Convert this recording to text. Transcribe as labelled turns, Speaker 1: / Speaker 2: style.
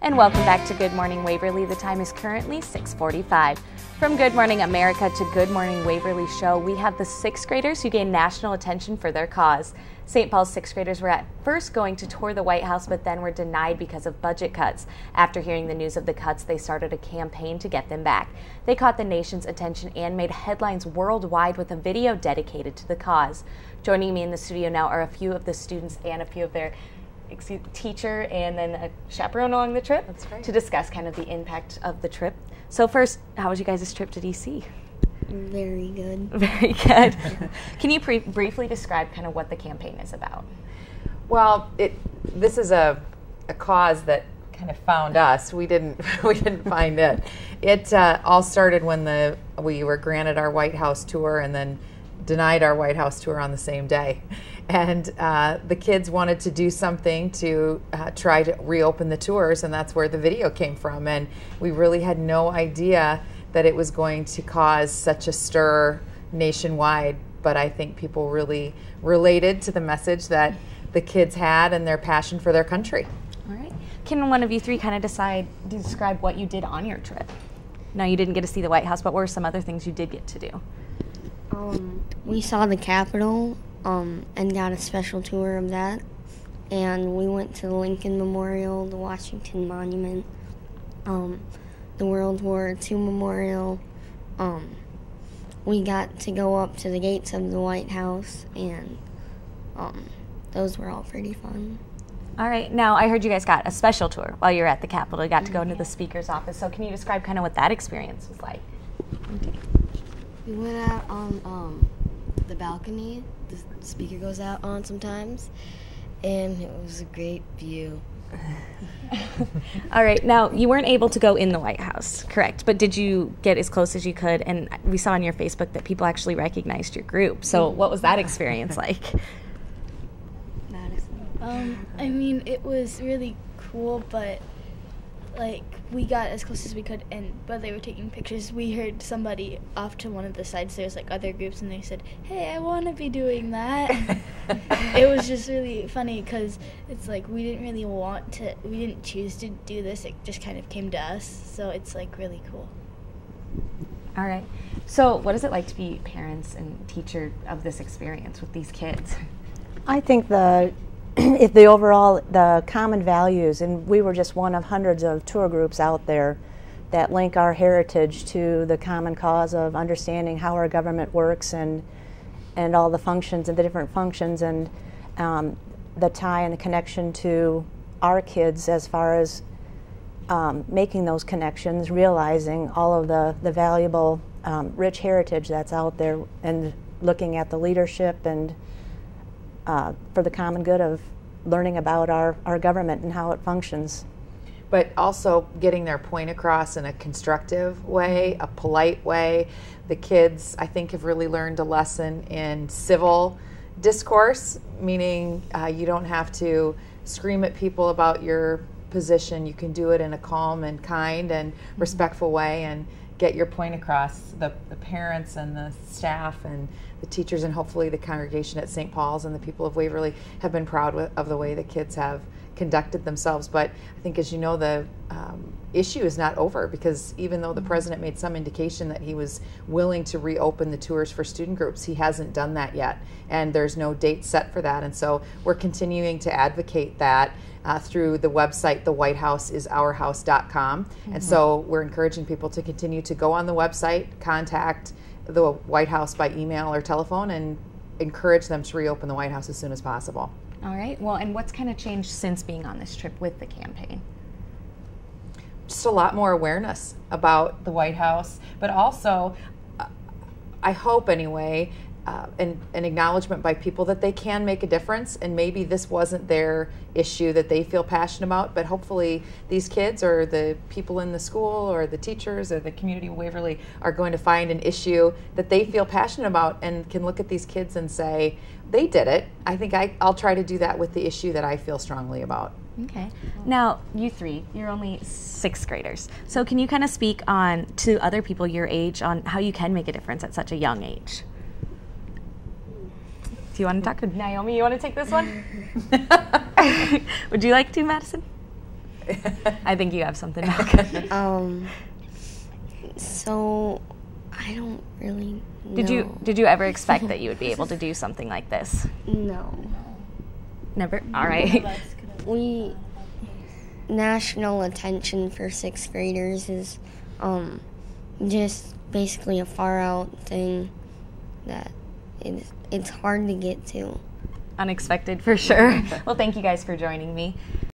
Speaker 1: And welcome back to Good Morning Waverly. The time is currently 6:45. From Good Morning America to Good Morning Waverly show, we have the 6th graders who gained national attention for their cause. St. Paul's 6th graders were at first going to tour the White House, but then were denied because of budget cuts. After hearing the news of the cuts, they started a campaign to get them back. They caught the nation's attention and made headlines worldwide with a video dedicated to the cause. Joining me in the studio now are a few of the students and a few of their teacher and then a chaperone along the trip.
Speaker 2: That's right.
Speaker 1: To discuss kind of the impact of the trip. So first, how was you guys' trip to DC?
Speaker 3: Very good.
Speaker 1: Very good. Can you briefly describe kind of what the campaign is about?
Speaker 2: Well, this is a cause that kind of found us. We didn't find it. It all started when we were granted our White House tour and then denied our White House tour on the same day. And the kids wanted to do something to try to reopen the tours, and that's where the video came from. And we really had no idea that it was going to cause such a stir nationwide, but I think people really related to the message that the kids had and their passion for their country.
Speaker 1: All right. Can one of you three kind of describe what you did on your trip? Now, you didn't get to see the White House, but what were some other things you did get to do?
Speaker 3: We saw the Capitol and got a special tour of that. And we went to the Lincoln Memorial, the Washington Monument, the World War II Memorial. We got to go up to the gates of the White House, and those were all pretty fun.
Speaker 1: All right. Now, I heard you guys got a special tour while you were at the Capitol. You got to go into the speaker's office. So can you describe kind of what that experience was like?
Speaker 4: We went out on the balcony. The speaker goes out on sometimes, and it was a great view.
Speaker 1: All right. Now, you weren't able to go in the White House, correct? But did you get as close as you could? And we saw on your Facebook that people actually recognized your group. So what was that experience like?
Speaker 4: Madison?
Speaker 5: I mean, it was really cool, but like we got as close as we could, and while they were taking pictures, we heard somebody off to one of the sides. There's like other groups, and they said, "Hey, I want to be doing that." It was just really funny because it's like we didn't choose to do this. It just kind of came to us, so it's like really cool.
Speaker 1: All right. So what is it like to be parents and teacher of this experience with these kids?
Speaker 6: I think the common values, and we were just one of hundreds of tour groups out there that link our heritage to the common cause of understanding how our government works and all the functions and the different functions, and the tie and the connection to our kids as far as making those connections, realizing all of the valuable rich heritage that's out there, and looking at the leadership and for the common good of learning about our government and how it functions.
Speaker 2: But also getting their point across in a constructive way, a polite way. The kids, I think, have really learned a lesson in civil discourse, meaning you don't have to scream at people about your position. You can do it in a calm and kind and respectful way and get your point across. The parents and the staff and the teachers and hopefully the congregation at St. Paul's and the people of Waverly have been proud of the way the kids have conducted themselves. But I think, as you know, the issue is not over, because even though the president made some indication that he was willing to reopen the tours for student groups, he hasn't done that yet, and there's no date set for that. And so we're continuing to advocate that through the website, thewhitehouseIsOurHouse.com. And so we're encouraging people to continue to go on the website, contact the White House by email or telephone, and encourage them to reopen the White House as soon as possible.
Speaker 1: All right. Well, and what's kind of changed since being on this trip with the campaign?
Speaker 2: Just a lot more awareness about the White House, but also, I hope anyway, an acknowledgement by people that they can make a difference, and maybe this wasn't their issue that they feel passionate about, but hopefully these kids or the people in the school or the teachers or the community of Waverly are going to find an issue that they feel passionate about and can look at these kids and say, they did it. I think I'll try to do that with the issue that I feel strongly about.
Speaker 1: Okay. Now, you three, you're only 6th graders. So can you kind of speak on to other people your age on how you can make a difference at such a young age? Do you want to talk? Naomi, you want to take this one? Would you like to, Madison? I think you have something back.
Speaker 3: So I don't really know.
Speaker 1: Did you ever expect that you would be able to do something like this?
Speaker 3: No.
Speaker 1: Never? All right.
Speaker 3: National attention for 6th graders is just basically a far out thing that it's hard to get to.
Speaker 1: Unexpected for sure. Well, thank you guys for joining me.